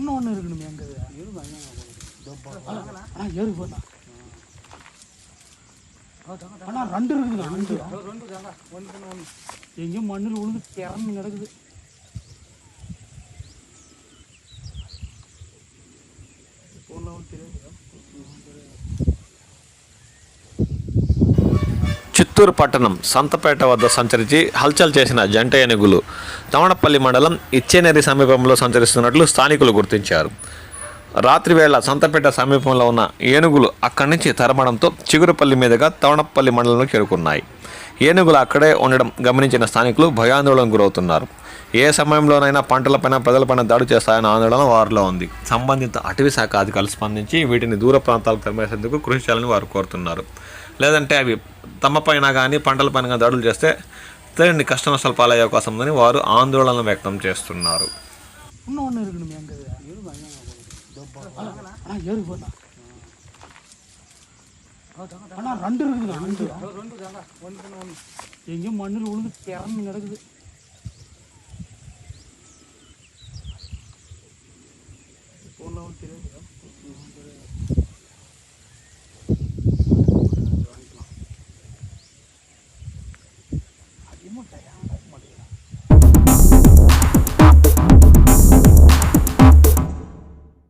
இன்னொன்று இருக்கணுமே அங்கே ஏறு போண்ணா அண்ணா ரெண்டு இருக்குதுண்ணா ரெண்டு எங்கேயும் மண்ணில் விழுந்து திறந்து கிடக்குது. చిత్తూరు పట్టణం సంతపేట వద్ద సంచరించి హల్చల్ చేసిన జంట ఏనుగులు తవణపల్లి మండలం ఇచ్చేనేరి సమీపంలో సంచరిస్తున్నట్లు స్థానికులు గుర్తించారు. రాత్రి వేళ సంతపేట సమీపంలో ఉన్న ఏనుగులు అక్కడి నుంచి తరమడంతో చిగురుపల్లి మీదుగా తవణపల్లి మండలంలో చేరుకున్నాయి. ఏనుగులు అక్కడే ఉండడం గమనించిన స్థానికులు భయాందోళనకు గురవుతున్నారు. ఏ సమయంలోనైనా పంటలపైన ప్రజలపైన దాడి చేస్తాయన్న ఆందోళన వారిలో ఉంది. సంబంధిత అటవీ శాఖ అధికారులు స్పందించి వీటిని దూర ప్రాంతాలకు తరిమేసేందుకు కృషి చేయాలని వారు కోరుతున్నారు. లేదంటే అవి తమపైన కానీ పంటలపైన కానీ దాడులు చేస్తే తెలియని కష్ట నష్టాలు పాలయ్యే అవకాశం ఉందని వారు ఆందోళన వ్యక్తం చేస్తున్నారు. ரெண்டு இருக்குதுண்ணா எங்கேயும் மண்ணில் விழுந்து திறந்து கிடக்குது. அதிகமாக